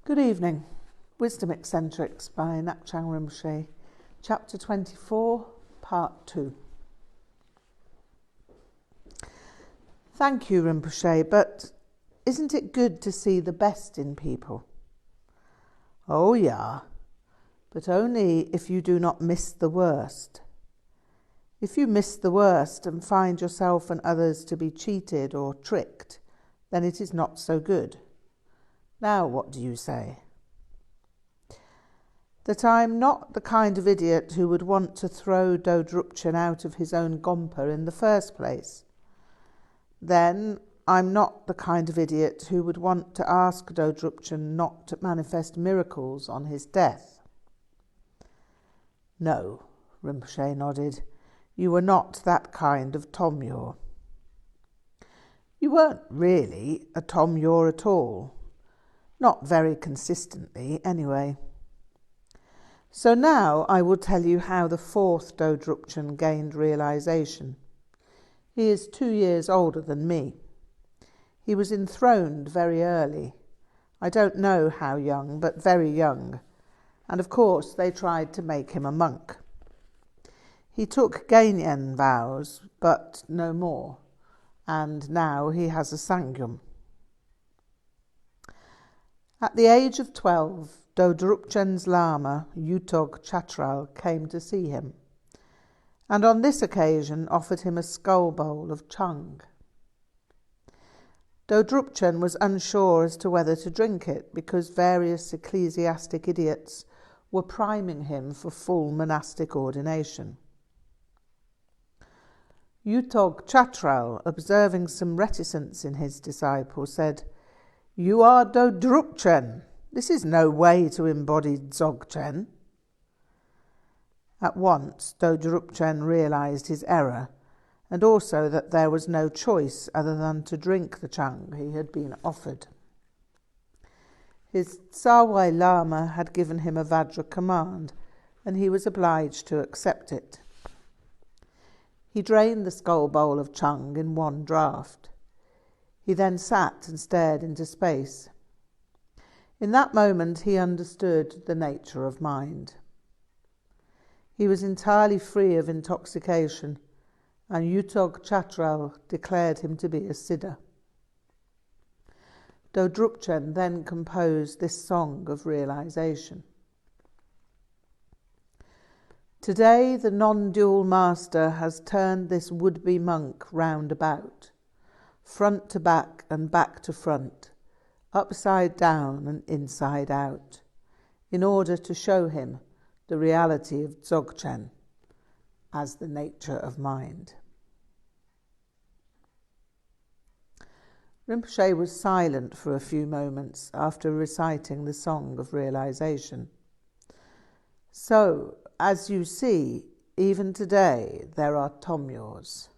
Good evening. Wisdom Eccentrics by Ngak'chang Rinpoche, Chapter 24, Part 2. Thank you, Rinpoche, but isn't it good to see the best in people? Oh, yeah, but only if you do not miss the worst. If you miss the worst and find yourself and others to be cheated or tricked, then it is not so good. Now, what do you say? That I'm not the kind of idiot who would want to throw Dzogchen out of his own gompa in the first place. Then I'm not the kind of idiot who would want to ask Dzogchen not to manifest miracles on his death. No, Rinpoche nodded. You were not that kind of Tomyor. You weren't really a Tomyor at all. Not very consistently, anyway. So now I will tell you how the fourth Dzogchen gained realisation. He is 2 years older than me. He was enthroned very early. I don't know how young, but very young. And of course they tried to make him a monk. He took Gainyen vows, but no more. And now he has a sangyum. At the age of 12, Dzogchen's Lama, Ngak'chang came to see him, and on this occasion offered him a skull bowl of chung. Dzogchen was unsure as to whether to drink it because various ecclesiastic idiots were priming him for full monastic ordination. Ngak'chang, observing some reticence in his disciple, said, "You are Dzogchen. This is no way to embody Dzogchen." At once, Dzogchen realised his error, and also that there was no choice other than to drink the chung he had been offered. His Tsawai Lama had given him a Vajra command, and he was obliged to accept it. He drained the skull bowl of chung in one draught. He then sat and stared into space. In that moment he understood the nature of mind. He was entirely free of intoxication, and Ngak'chang declared him to be a siddha. Dzogchen then composed this song of realisation. Today the non-dual master has turned this would-be monk round about, front to back and back to front, upside down and inside out, in order to show him the reality of Dzogchen as the nature of mind. Rinpoche was silent for a few moments after reciting the song of realisation. So, as you see, even today there are Tomyors,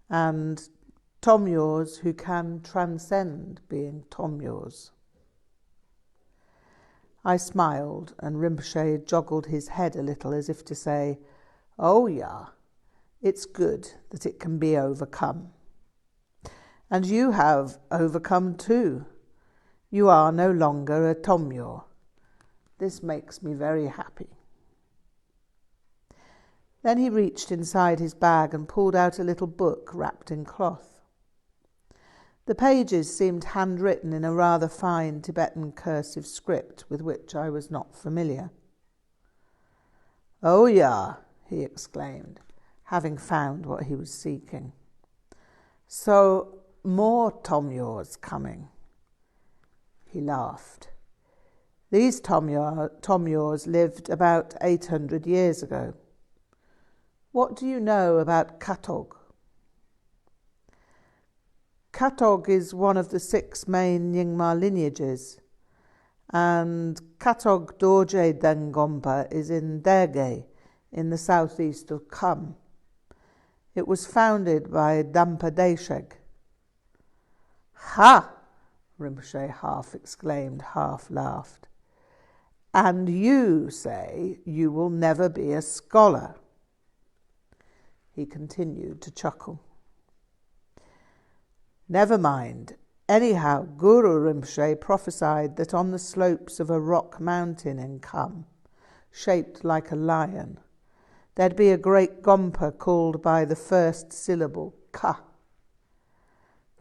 and Tomyors who can transcend being Tomyors. I smiled, and Rinpoche joggled his head a little as if to say, "Oh yeah, it's good that it can be overcome. And you have overcome too. You are no longer a Tomyor. This makes me very happy." Then he reached inside his bag and pulled out a little book wrapped in cloth. The pages seemed handwritten in a rather fine Tibetan cursive script with which I was not familiar. "Oh yeah," he exclaimed, having found what he was seeking. "So more Tomyors coming." He laughed. "These Tomyors lived about 800 years ago. What do you know about Katog?" Katog is one of the 6 main Nyingma lineages, and Ngak'chang Dorje Rinpoche is in Derge, in the southeast of Kham. It was founded by Dampa Desheg. "Ha!" Rinpoche half exclaimed, half laughed. "And you say you will never be a scholar." He continued to chuckle. "Never mind. Anyhow, Guru Rinpoche prophesied that on the slopes of a rock mountain in Kham, shaped like a lion, there'd be a great gompa called by the first syllable, Ka.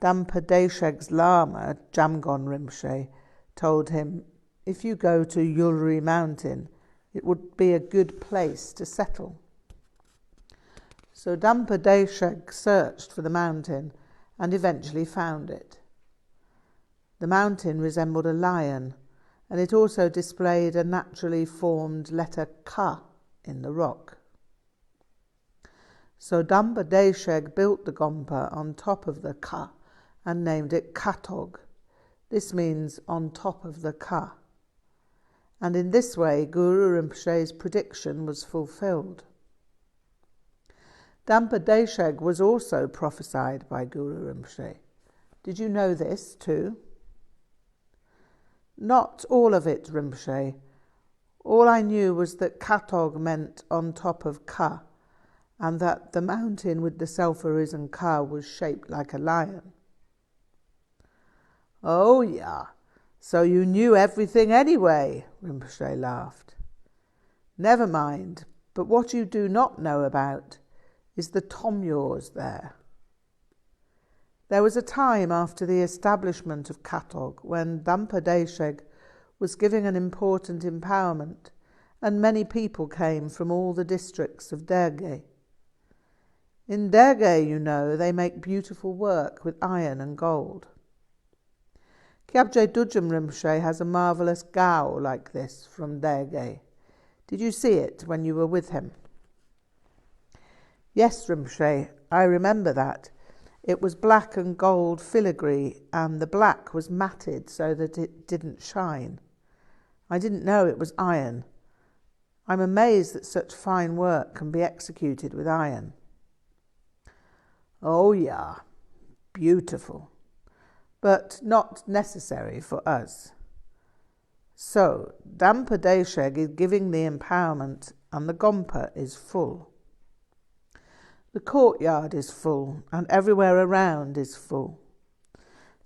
Dampa Desheg's Lama, Jamgon Rinpoche, told him, if you go to Yulri Mountain, it would be a good place to settle. So Dampa Desheg searched for the mountain and eventually found it. The mountain resembled a lion, and it also displayed a naturally formed letter Ka in the rock. So Dampa Desheg built the gompa on top of the Ka and named it Katog. This means on top of the Ka. And in this way, Guru Rinpoche's prediction was fulfilled. Dampa Desheg was also prophesied by Guru Rinpoche. Did you know this too? Not all of it, Rinpoche. All I knew was that Katog meant on top of Ka, and that the mountain with the self-arisen Ka was shaped like a lion. Oh yeah, so you knew everything anyway, Rinpoche laughed. Never mind, but what you do not know about is the Tomyors there. There was a time after the establishment of Katog when Dampa Desheg was giving an important empowerment, and many people came from all the districts of Derge. In Derge, you know, they make beautiful work with iron and gold. Kyabje Dudjom Rinpoche has a marvellous gao like this from Derge. Did you see it when you were with him? Yes, Rinpoche, I remember that. It was black and gold filigree, and the black was matted so that it didn't shine. I didn't know it was iron. I'm amazed that such fine work can be executed with iron. Oh yeah, beautiful, but not necessary for us. So, Dampa Desheg is giving the empowerment, and the gompa is full. The courtyard is full, and everywhere around is full.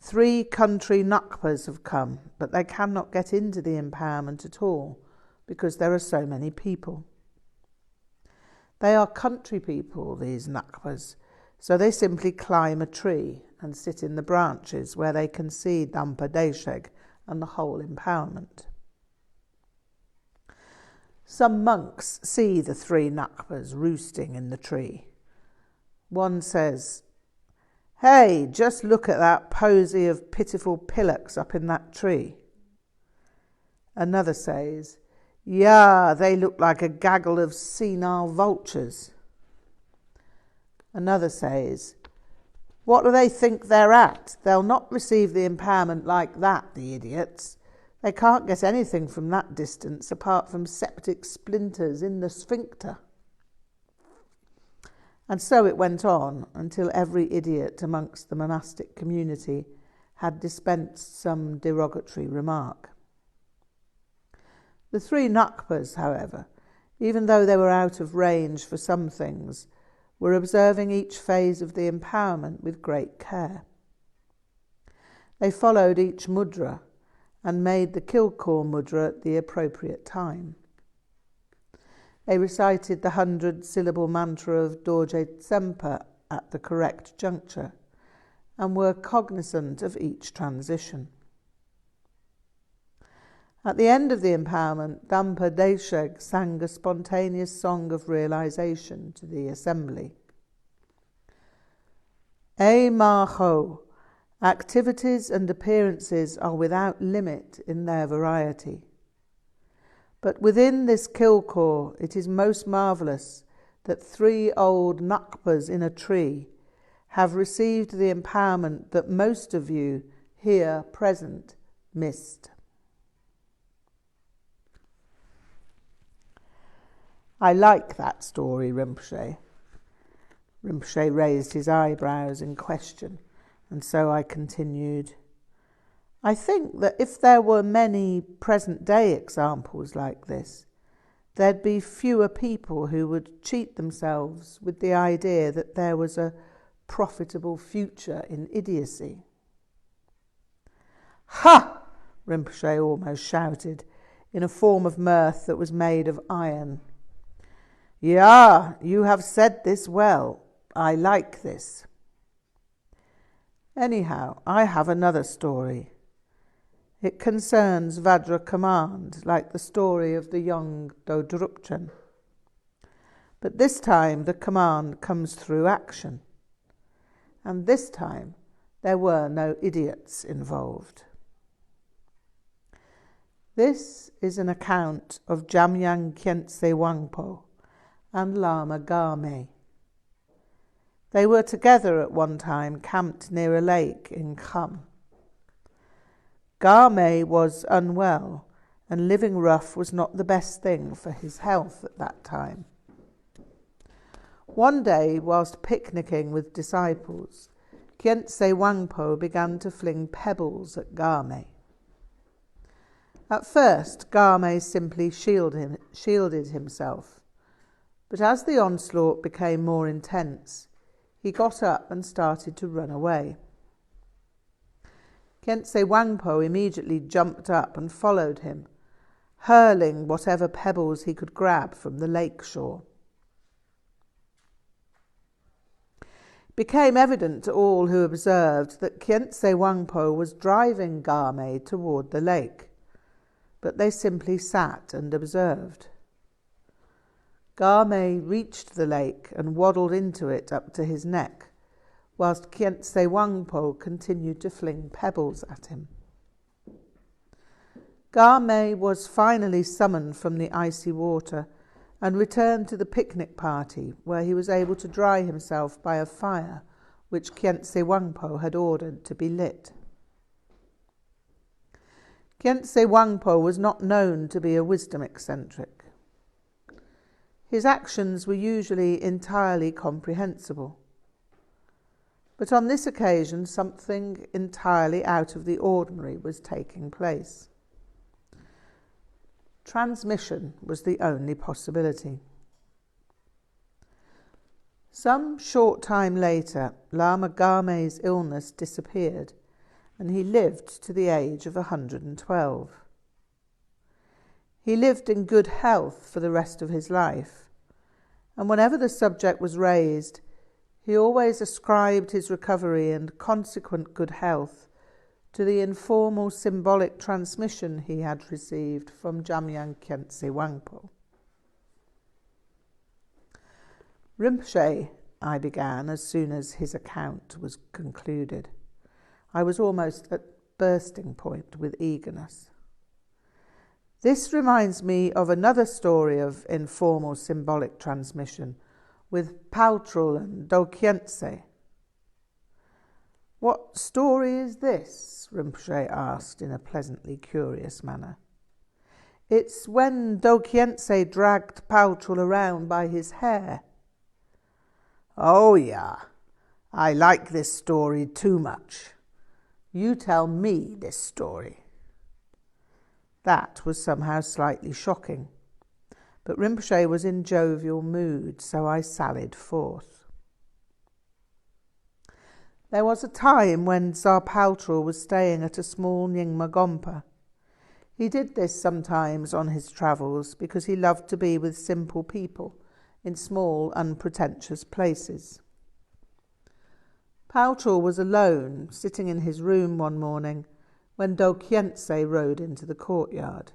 3 country Ngakmas have come, but they cannot get into the empowerment at all, because there are so many people. They are country people, these Ngakmas, so they simply climb a tree and sit in the branches where they can see Dampa Desheg and the whole empowerment. Some monks see the 3 Ngakmas roosting in the tree. One says, "Hey, just look at that posy of pitiful pillocks up in that tree." Another says, "Yeah, they look like a gaggle of senile vultures." Another says, "What do they think they're at? They'll not receive the empowerment like that, the idiots. They can't get anything from that distance apart from septic splinters in the sphincter." And so it went on until every idiot amongst the monastic community had dispensed some derogatory remark. The 3 Ngakmas, however, even though they were out of range for some things, were observing each phase of the empowerment with great care. They followed each mudra and made the Kilkor mudra at the appropriate time. They recited the 100-syllable mantra of Dorje Tsempa at the correct juncture and were cognizant of each transition. At the end of the empowerment, Dampa Desheg sang a spontaneous song of realisation to the assembly. E Maho, activities and appearances are without limit in their variety. But within this Kilkor, it is most marvellous that 3 old Ngakmas in a tree have received the empowerment that most of you here present missed. I like that story, Rinpoche. Rinpoche raised his eyebrows in question, and so I continued. I think that if there were many present-day examples like this, there'd be fewer people who would cheat themselves with the idea that there was a profitable future in idiocy. "Ha!" Rinpoche almost shouted, in a form of mirth that was made of iron. "Ja, you have said this well. I like this. Anyhow, I have another story. It concerns Vajra command, like the story of the young Dzogchen. But this time the command comes through action. And this time there were no idiots involved. This is an account of Jamyang Khyentse Wangpo and Lama Ngak'ma. They were together at one time, camped near a lake in Kham. Ngak'ma was unwell, and living rough was not the best thing for his health at that time. One day, whilst picnicking with disciples, Khyentse Wangpo began to fling pebbles at Ngak'ma. At first, Ngak'ma simply shielded himself, but as the onslaught became more intense, he got up and started to run away. Khyentse Wangpo immediately jumped up and followed him, hurling whatever pebbles he could grab from the lake shore. It became evident to all who observed that Khyentse Wangpo was driving Ngak'ma toward the lake, but they simply sat and observed. Ngak'ma reached the lake and waddled into it up to his neck, whilst Khyentse Wangpo continued to fling pebbles at him. Ngak'ma was finally summoned from the icy water and returned to the picnic party, where he was able to dry himself by a fire which Khyentse Wangpo had ordered to be lit. Khyentse Wangpo was not known to be a wisdom eccentric. His actions were usually entirely comprehensible. But on this occasion, something entirely out of the ordinary was taking place. Transmission was the only possibility. Some short time later, Lama Ngak'ma's illness disappeared, and he lived to the age of 112. He lived in good health for the rest of his life, and whenever the subject was raised, he always ascribed his recovery and consequent good health to the informal symbolic transmission he had received from Jamyang Khyentse Wangpo. "Rinpoche," I began as soon as his account was concluded. I was almost at bursting point with eagerness. "This reminds me of another story of informal symbolic transmission with Paltrul and Dzogchen." "What story is this?" Rinpoche asked in a pleasantly curious manner. "It's when Dzogchen dragged Paltrul around by his hair." "Oh, yeah. I like this story too much. You tell me this story." That was somehow slightly shocking, but Rinpoche was in jovial mood, so I sallied forth. There was a time when Tsar Paltrul was staying at a small Nyingma Gompa. He did this sometimes on his travels because he loved to be with simple people in small, unpretentious places. Paltrul was alone, sitting in his room one morning, when Dzogchen rode into the courtyard.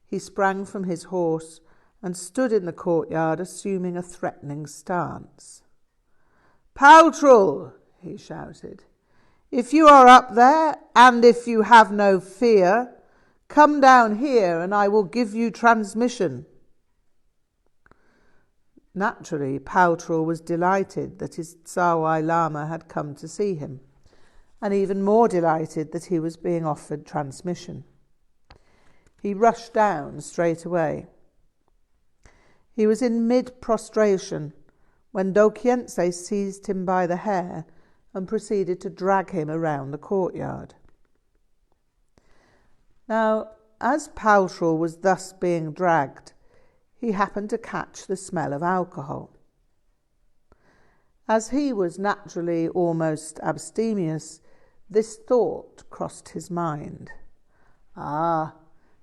He sprang from his horse and stood in the courtyard, assuming a threatening stance. "Paltrul," he shouted, "if you are up there, and if you have no fear, come down here and I will give you transmission." Naturally, Paltrul was delighted that his Tsawai Lama had come to see him, and even more delighted that he was being offered transmission. He rushed down straight away. He was in mid-prostration when Dzogchen seized him by the hair and proceeded to drag him around the courtyard. Now, as Paltrul was thus being dragged, he happened to catch the smell of alcohol. As he was naturally almost abstemious, this thought crossed his mind. Ah,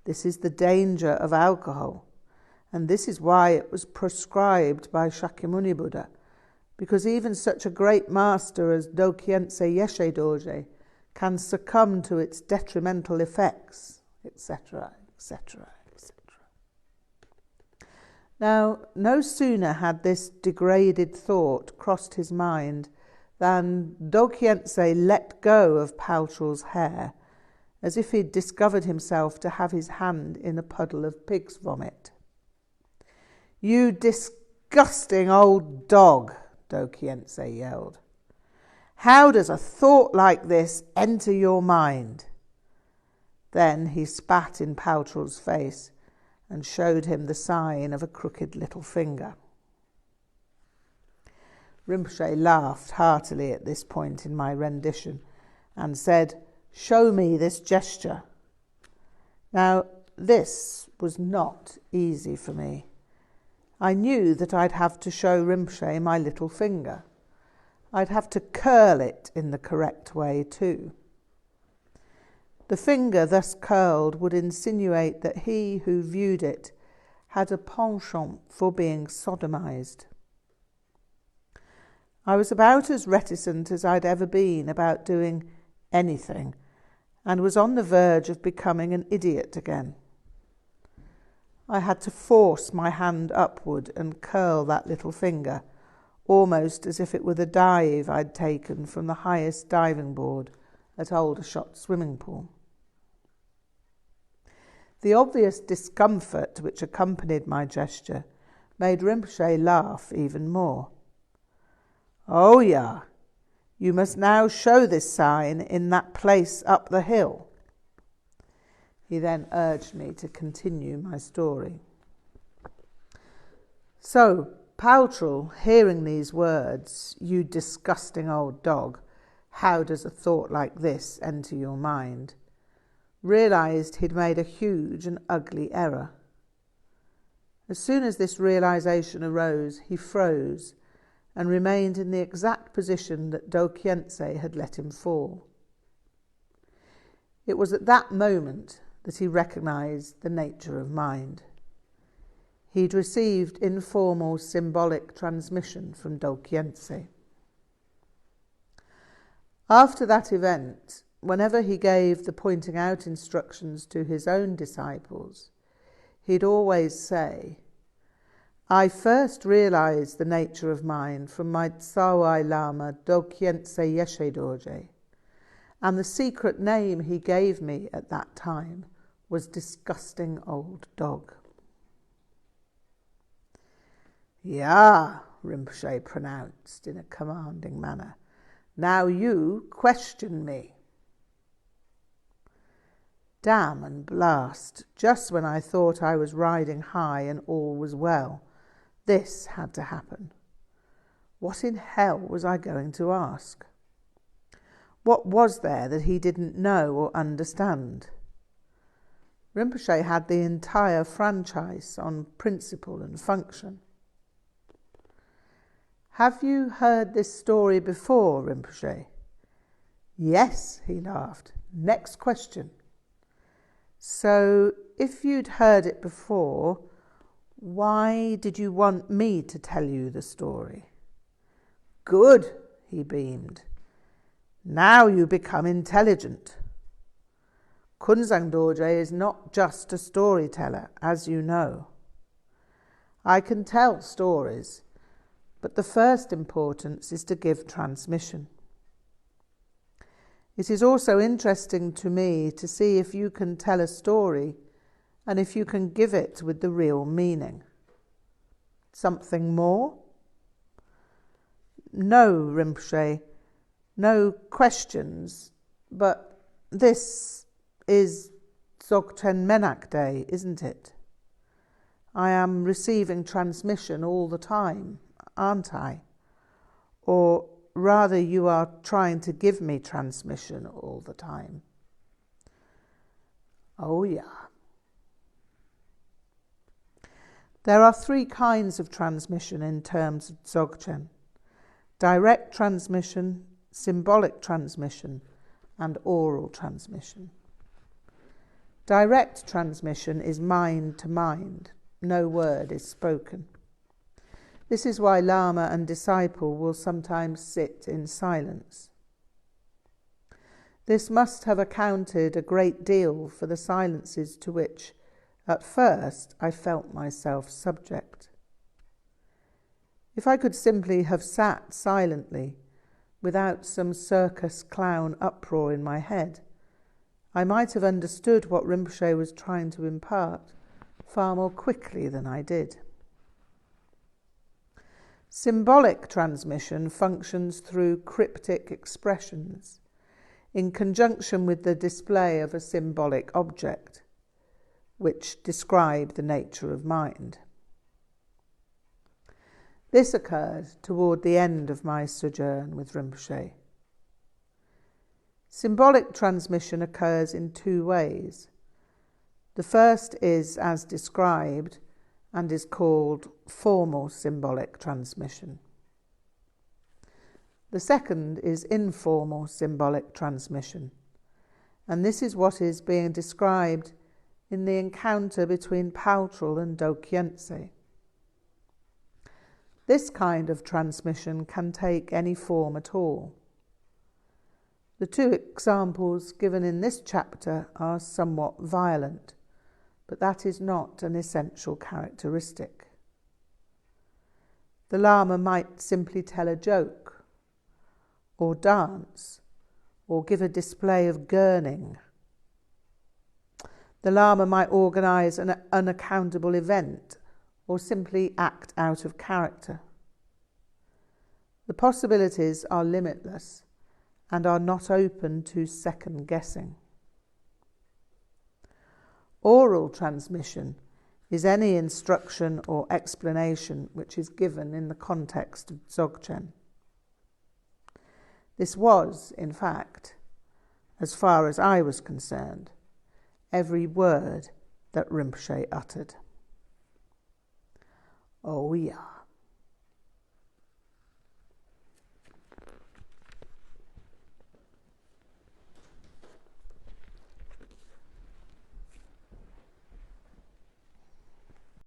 this is the danger of alcohol, and this is why it was prescribed by Shakyamuni Buddha, because even such a great master as Dokhyentse Yeshe Dorje can succumb to its detrimental effects, etc., etc., etc. Now, no sooner had this degraded thought crossed his mind than Dokhyentse let go of Paltrul's hair, as if he'd discovered himself to have his hand in a puddle of pig's vomit. "You disgusting old dog," Dokhyentse yelled. "How does a thought like this enter your mind?" Then he spat in Paltrul's face and showed him the sign of a crooked little finger. Rinpoche laughed heartily at this point in my rendition and said, "Show me this gesture." Now, this was not easy for me. I knew that I'd have to show Rinpoche my little finger. I'd have to curl it in the correct way too. The finger thus curled would insinuate that he who viewed it had a penchant for being sodomized. I was about as reticent as I'd ever been about doing anything, and was on the verge of becoming an idiot again. I had to force my hand upward and curl that little finger, almost as if it were the dive I'd taken from the highest diving board at Aldershot swimming pool. The obvious discomfort which accompanied my gesture made Rinpoche laugh even more. "Oh yeah, you must now show this sign in that place up the hill." He then urged me to continue my story. So, Paltrul, hearing these words, "You disgusting old dog, how does a thought like this enter your mind?" realized he'd made a huge and ugly error. As soon as this realization arose, he froze and remained in the exact position that Dokhyentse had let him fall. It was at that moment that he recognized the nature of mind. He'd received informal symbolic transmission from Dokhyentse. After that event, whenever he gave the pointing out instructions to his own disciples, he'd always say, "I first realized the nature of mind from my Tsawai Lama Dokhyentse Yeshe Dorje, and the secret name he gave me at that time was disgusting old dog." "Yeah," Rinpoche pronounced in a commanding manner. "Now you question me." Damn and blast, just when I thought I was riding high and all was well, this had to happen. What in hell was I going to ask? What was there that he didn't know or understand? Rinpoche had the entire franchise on principle and function. "Have you heard this story before, Rinpoche?" "Yes," he laughed. "Next question." "So, if you'd heard it before, why did you want me to tell you the story?" "Good," he beamed. "Now you become intelligent. Künzang Dorje is not just a storyteller, as you know. I can tell stories, but the first importance is to give transmission. It is also interesting to me to see if you can tell a story and if you can give it with the real meaning. Something more?" "No, Rinpoche, no questions, but this is Dzogchen Menak Day, isn't it? I am receiving transmission all the time, aren't I? Or rather, you are trying to give me transmission all the time." "Oh yeah." There are three kinds of transmission in terms of Dzogchen: direct transmission, symbolic transmission, and oral transmission. Direct transmission is mind to mind. No word is spoken. This is why Lama and disciple will sometimes sit in silence. This must have accounted a great deal for the silences to which, at first, I felt myself subject. If I could simply have sat silently, without some circus clown uproar in my head, I might have understood what Rinpoche was trying to impart far more quickly than I did. Symbolic transmission functions through cryptic expressions, in conjunction with the display of a symbolic object, which describe the nature of mind. This occurred toward the end of my sojourn with Rinpoche. Symbolic transmission occurs in two ways. The first is as described and is called formal symbolic transmission. The second is informal symbolic transmission, and this is what is being described in the encounter between Paltrul and Dokhyentse. This kind of transmission can take any form at all. The two examples given in this chapter are somewhat violent, but that is not an essential characteristic. The Lama might simply tell a joke, or dance, or give a display of gurning. The Lama might organise an unaccountable event, or simply act out of character. The possibilities are limitless and are not open to second guessing. Oral transmission is any instruction or explanation which is given in the context of Dzogchen. This was, in fact, as far as I was concerned, every word that Rinpoche uttered. Oh yeah.